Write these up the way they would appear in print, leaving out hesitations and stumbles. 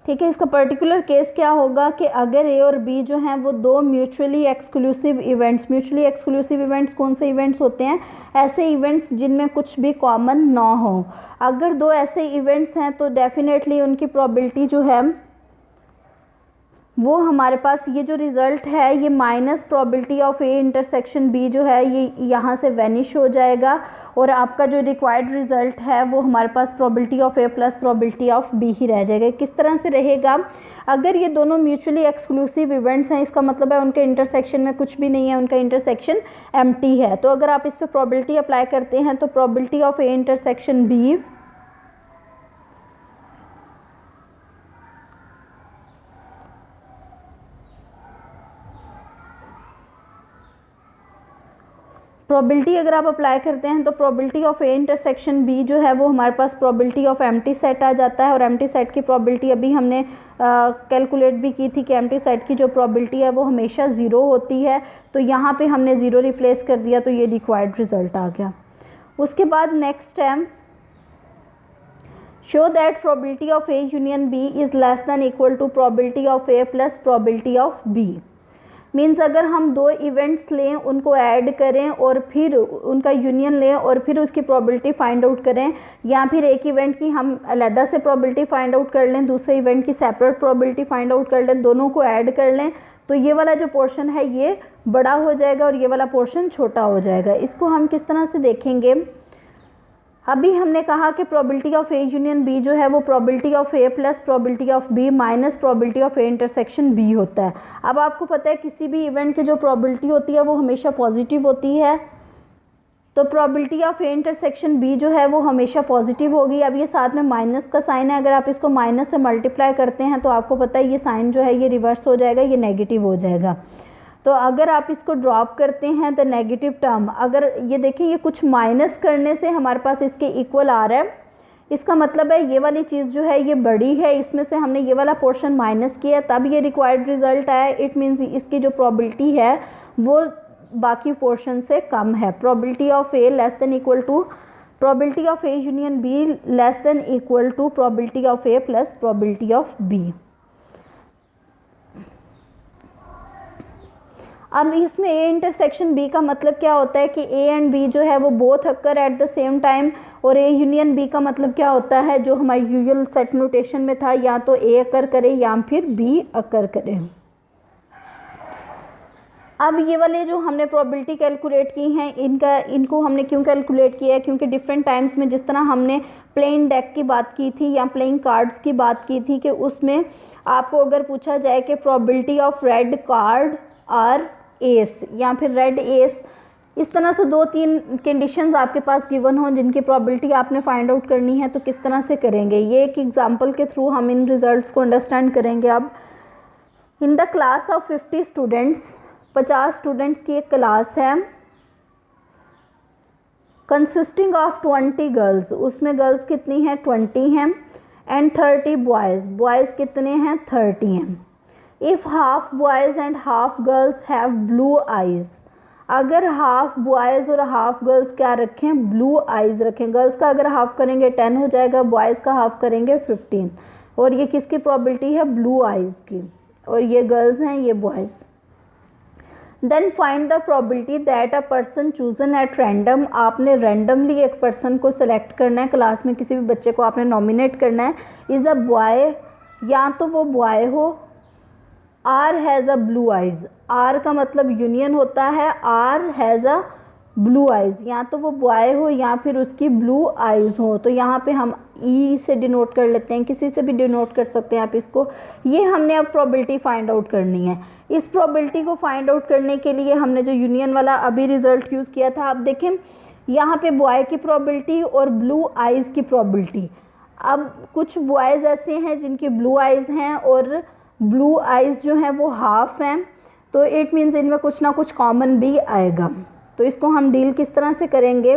ठीक है। इसका पर्टिकुलर केस क्या होगा कि अगर ए और बी जो हैं वो दो म्यूचुअली एक्सक्लूसिव इवेंट्स कौन से इवेंट्स होते हैं? ऐसे इवेंट्स जिनमें कुछ भी कॉमन ना हो। अगर दो ऐसे इवेंट्स हैं तो डेफिनेटली उनकी प्रोबेबिलिटी जो है वो हमारे पास ये जो रिज़ल्ट है ये minus probability of A intersection B जो है ये यहाँ से वैनिश हो जाएगा और आपका जो रिक्वायर्ड रिज़ल्ट है वो हमारे पास probability of A plus probability of B ही रह जाएगा। किस तरह से रहेगा? अगर ये दोनों म्यूचुअली एक्सक्लूसिव इवेंट्स हैं इसका मतलब है उनके इंटरसेक्शन में कुछ भी नहीं है, उनका इंटरसेक्शन एम्प्टी है। तो अगर आप इस पर प्रोबेबिलिटी अप्लाई करते हैं तो probability of A intersection B probability अगर आप अप्लाई करते हैं तो probability of A intersection B जो है वो हमारे पास प्रोबेबिलिटी ऑफ एम्प्टी सेट आ जाता है। और एम्प्टी सेट की प्रोबेबिलिटी अभी हमने कैलकुलेट भी की थी कि एम्प्टी सेट की जो प्रोबेबिलिटी है वो हमेशा ज़ीरो होती है। तो यहाँ पे हमने ज़ीरो रिप्लेस कर दिया तो ये रिक्वायर्ड रिजल्ट आ गया। उसके बाद नेक्स्ट है show that probability of A union B is less than equal to probability of A plus probability of B. Means अगर हम दो इवेंट्स लें उनको ऐड करें और फिर उनका यूनियन लें और फिर उसकी प्रोबेबिलिटी फाइंड आउट करें, या फिर एक इवेंट की हम अलहदा से प्रोबेबिलिटी फाइंड आउट कर लें, दूसरे इवेंट की सेपरेट प्रोबेबिलिटी फाइंड आउट कर लें, दोनों को ऐड कर लें तो ये वाला जो पोर्शन है ये बड़ा हो जाएगा और ये वाला पोर्शन छोटा हो जाएगा। इसको हम किस तरह से देखेंगे? अभी हमने कहा कि probability of A union B जो है वो probability of A plus probability of B minus probability of A intersection B होता है। अब आपको पता है किसी भी इवेंट की जो प्रोबेबिलिटी होती है वो हमेशा पॉजिटिव होती है, तो probability of A intersection B जो है वो हमेशा पॉजिटिव होगी। अब ये साथ में माइनस का साइन है, अगर आप इसको माइनस से मल्टीप्लाई करते हैं तो आपको पता है ये साइन जो है ये रिवर्स हो जाएगा, ये नेगेटिव हो जाएगा। तो अगर आप इसको ड्रॉप करते हैं तो नेगेटिव टर्म, अगर ये देखें ये कुछ माइनस करने से हमारे पास इसके इक्वल आ रहा है, इसका मतलब है ये वाली चीज़ जो है ये बड़ी है, इसमें से हमने ये वाला पोर्शन माइनस किया तब ये रिक्वायर्ड रिजल्ट आया। इट मीन्स इसकी जो प्रोबेबिलिटी है वो बाकी पोर्शन से कम है। Probability of A less than equal to probability of A union B less than equal to probability of A plus probability of B. अब इसमें ए इंटरसेक्शन बी का मतलब क्या होता है कि ए एंड बी जो है वो both occur at the same time, और ए यूनियन बी का मतलब क्या होता है जो हमारी यूजुअल सेट नोटेशन में था, या तो ए अक्कर करे या फिर बी अक्कर करे। अब ये वाले जो हमने प्रोबेबिलिटी कैलकुलेट की हैं इनको हमने क्यों कैलकुलेट किया है? क्योंकि डिफरेंट टाइम्स में जिस तरह हमने प्लेइंग डेक की बात की थी या प्लेइंग कार्ड्स की बात की थी कि उसमें आपको अगर पूछा जाए कि probability of red card R S या फिर रेड एस, इस तरह से दो तीन कंडीशंस आपके पास गिवन हो जिनकी प्रोबेबिलिटी आपने फाइंड आउट करनी है, तो किस तरह से करेंगे ये एक एग्जांपल के थ्रू हम इन रिजल्ट्स को अंडरस्टैंड करेंगे। अब in the class of 50 students, 50 students की एक क्लास है कंसिस्टिंग ऑफ 20 गर्ल्स, उसमें गर्ल्स कितनी हैं? 20 हैं, एंड 30 बॉयज़, बॉयज़ कितने हैं? 30 हैं। If half boys and half girls have blue eyes, अगर हाफ बॉयज़ और हाफ गर्ल्स क्या रखें? ब्लू आइज़ रखें। गर्ल्स का अगर हाफ करेंगे 10 हो जाएगा, बॉयज़ का हाफ करेंगे 15, और ये किसकी प्रोबेबिलिटी है? ब्लू आइज़ की, और ये गर्ल्स हैं ये boys. Then find the probability that a person chosen at random, आपने रैंडमली एक पर्सन को सिलेक्ट करना है, क्लास में किसी भी बच्चे को आपने नॉमिनेट करना है, इज़ अ बॉय, या तो वो बॉय हो, or has a blue eyes, or का मतलब यूनियन होता है, or has a blue eyes, या तो वो बॉय हो या फिर उसकी ब्लू आइज़ हो। तो यहाँ पे हम ई से डिनोट कर लेते हैं, किसी से भी डिनोट कर सकते हैं आप इसको। ये हमने अब प्रोबेबिलिटी फाइंड आउट करनी है। इस प्रोबेबिलिटी को फाइंड आउट करने के लिए हमने जो यूनियन वाला अभी रिज़ल्ट यूज़ किया था, आप देखें यहाँ पे बॉय की प्रोबेबिलिटी और ब्लू आइज़ की प्रोबेबिलिटी। अब कुछ बॉयज़ ऐसे हैं जिनकी ब्लू आइज़ हैं और ब्लू आइज़ जो हैं वो हाफ हैं, तो इट मीन्स इनमें कुछ ना कुछ कॉमन भी आएगा। तो इसको हम डील किस तरह से करेंगे?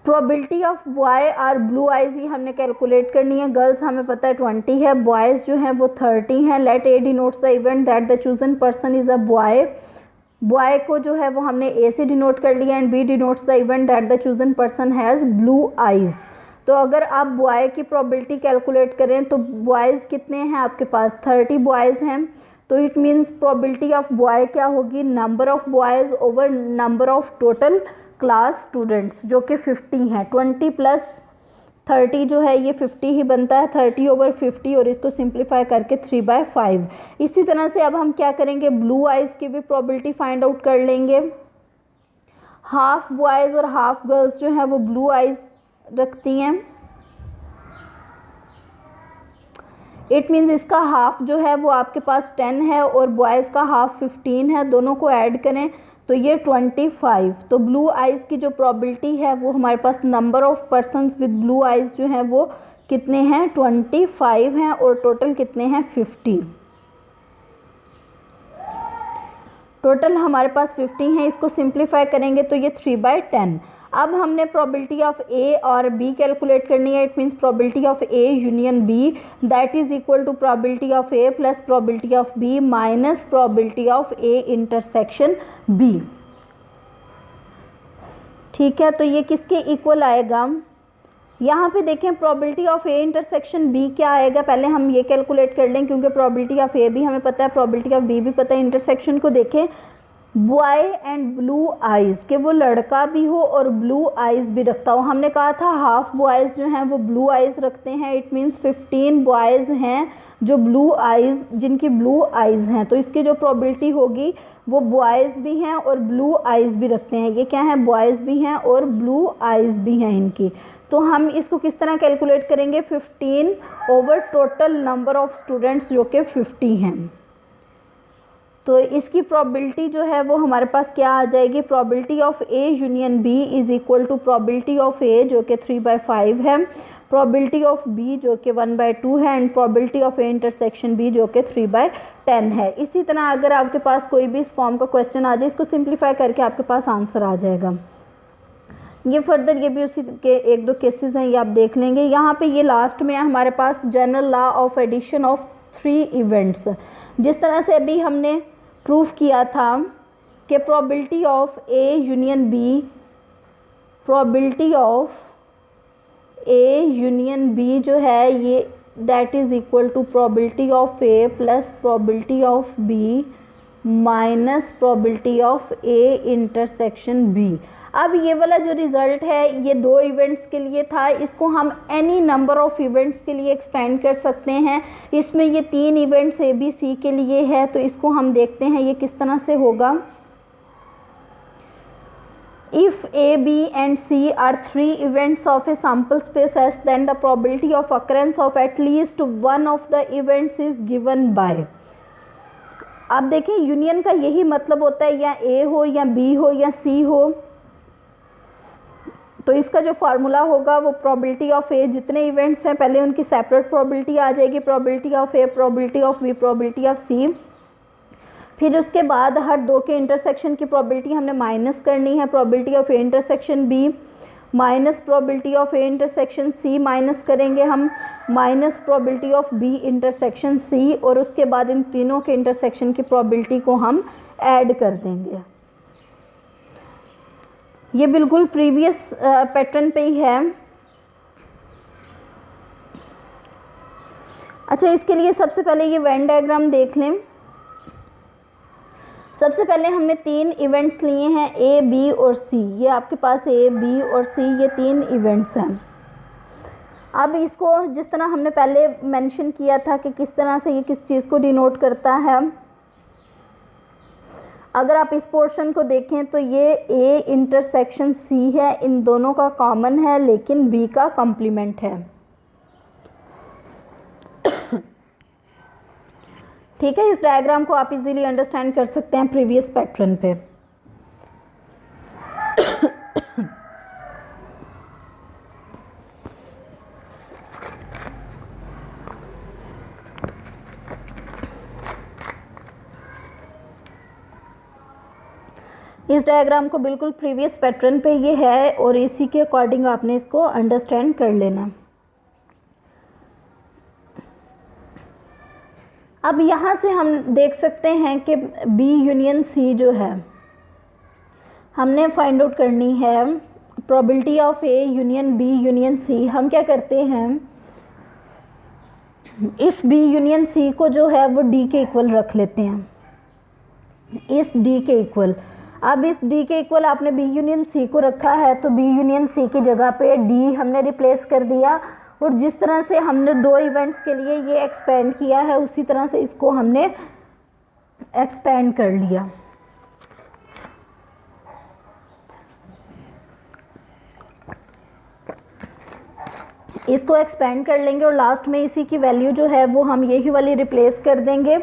प्रोबेबिलिटी ऑफ बॉय और ब्लू आइज़ ही हमने कैलकुलेट करनी है। गर्ल्स हमें पता है 20 है, बॉयज़ जो हैं वो 30 हैं। Let A denotes the event that the chosen person is a boy, boy को जो है वो हमने ए से डिनोट कर लिया, and B denotes the event that the chosen person has blue eyes. तो अगर आप बॉय की प्रोबेबिलिटी कैलकुलेट करें तो बॉयज़ कितने हैं आपके पास, 30 बॉयज़ हैं, तो it means probability of boy क्या होगी, number of boys over number of total class students, जो कि 50 हैं। 20 + 30 जो है ये 50 ही बनता है, 30/50, और इसको सिंप्लीफाई करके 3/5। इसी तरह से अब हम क्या करेंगे, ब्लू आइज़ की भी प्रोबेबिलिटी फाइंड आउट कर लेंगे। हाफ बॉयज़ और हाफ गर्ल्स जो हैं वो ब्लू आइज़ रखती हैं। इट मीन्स इसका हाफ जो है वो आपके पास 10 है और बॉयज़ का हाफ 15 है, दोनों को ऐड करें तो ये 25। तो ब्लू आइज़ की जो प्रोबेबिलिटी है वो हमारे पास number of persons with blue eyes जो हैं वो कितने हैं, 25 हैं, और टोटल कितने हैं, 50। टोटल हमारे पास 50 हैं। इसको सिंप्लीफाई करेंगे तो ये 3/10। अब हमने प्रोबेबिलिटी ऑफ ए और बी कैलकुलेट करनी है। It means probability of A union B, that is equal to probability of A plus probability of B minus probability of A intersection B. ठीक है, तो ये किसके इक्वल आएगा, यहाँ पे देखें probability of A intersection B क्या आएगा, पहले हम ये कैलकुलेट कर लें क्योंकि प्रोबेबिलिटी ऑफ ए भी हमें पता है, प्रोबेबिलिटी ऑफ बी भी पता है। इंटरसेक्शन को देखें, बॉय एंड ब्लू आइज़, कि वो लड़का भी हो और ब्लू आइज़ भी रखता हो। हमने कहा था हाफ बॉयज़ जो हैं वो ब्लू आइज़ रखते हैं। इट मीन्स 15 बॉयज़ हैं जो ब्लू आइज़, जिनकी ब्लू आइज़ हैं, तो इसकी जो प्रोबेबिलिटी होगी वो बॉयज़ भी हैं और ब्लू आइज़ भी रखते हैं। ये क्या है, बॉयज़ भी हैं और ब्लू आइज़ भी हैं इनकी। तो हम इसको किस तरह कैलकुलेट करेंगे, 15 over total number of students जो कि 50 हैं। तो इसकी प्रोबेबिलिटी जो है वो हमारे पास क्या आ जाएगी, probability of A union B is equal to probability of A जो कि 3/5 है, प्रोबेबिलिटी ऑफ बी जो कि 1/2 है, and probability of A intersection B जो कि 3/10 है। इसी तरह अगर आपके पास कोई भी इस फॉर्म का क्वेश्चन आ जाए, इसको सिंप्लीफाई करके आपके पास आंसर आ जाएगा। ये फर्दर ये भी उसी के 1-2 केसेस हैं, ये आप देख लेंगे। यहाँ पे ये लास्ट में है हमारे पास general law of addition of 3 events. जिस तरह से अभी हमने प्रूफ किया था कि probability of A union B, probability of A union B जो है ये that is equal to probability of A plus probability of B minus probability of A intersection B. अब ये वाला जो रिज़ल्ट है ये 2 इवेंट्स के लिए था, इसको हम एनी नंबर ऑफ़ इवेंट्स के लिए एक्सपेंड कर सकते हैं। इसमें ये 3 इवेंट्स ए बी सी के लिए है, तो इसको हम देखते हैं ये किस तरह से होगा। If A, B and C are 3 events of a sample space S, then the probability of occurrence of at least one of the events is given by। अब देखें यूनियन का यही मतलब होता है, या ए हो या बी हो या सी हो, तो इसका जो फार्मूला होगा वो प्रोबेबिलिटी ऑफ ए, जितने इवेंट्स हैं पहले उनकी सेपरेट प्रोबेबिलिटी आ जाएगी, probability of A, probability of B, probability of C. फिर उसके बाद हर 2 के इंटरसेक्शन की प्रोबेबिलिटी हमने माइनस करनी है, probability of A intersection B minus probability of A intersection C minus करेंगे हम, minus probability of B intersection C, और उसके बाद इन तीनों के इंटरसेक्शन की प्रोबेबिलिटी को हम ऐड कर देंगे। ये बिल्कुल प्रीवियस पैटर्न पे ही है। अच्छा, इसके लिए सबसे पहले ये वेन डायग्राम देख लें। सबसे पहले हमने 3 इवेंट्स लिए हैं, ए, बी और सी। ये आपके पास ए, बी और सी ये 3 इवेंट्स हैं। अब इसको जिस तरह हमने पहले मेंशन किया था कि किस तरह से ये किस चीज़ को डिनोट करता है, अगर आप इस पोर्शन को देखें तो ये ए इंटरसेक्शन सी है, इन दोनों का कॉमन है लेकिन बी का कॉम्प्लीमेंट है। ठीक है, इस डायग्राम को आप इजीली अंडरस्टैंड कर सकते हैं प्रीवियस पैटर्न पे। इस डायग्राम को बिल्कुल प्रीवियस पैटर्न पे ये है और इसी के अकॉर्डिंग आपने इसको अंडरस्टैंड कर लेना। अब यहाँ से हम देख सकते हैं कि बी यूनियन सी जो है हमने फाइंड आउट करनी है probability of A union B union C, हम क्या करते हैं इस बी यूनियन सी को जो है वो डी के इक्वल रख लेते हैं, इस डी के इक्वल। अब इस डी के इक्वल आपने बी यूनियन सी को रखा है तो बी यूनियन सी की जगह पे डी हमने रिप्लेस कर दिया, और जिस तरह से हमने दो इवेंट्स के लिए ये एक्सपेंड किया है उसी तरह से इसको हमने एक्सपेंड कर लिया। इसको एक्सपेंड कर लेंगे और लास्ट में इसी की वैल्यू जो है वो हम यही वाली रिप्लेस कर देंगे,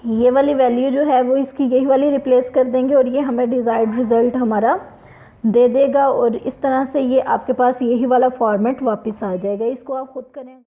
ये वाली वैल्यू जो है वो इसकी यही वाली रिप्लेस कर देंगे और ये हमें डिज़ायर्ड रिज़ल्ट हमारा दे देगा, और इस तरह से ये आपके पास यही वाला फॉर्मेट वापस आ जाएगा। इसको आप खुद करें।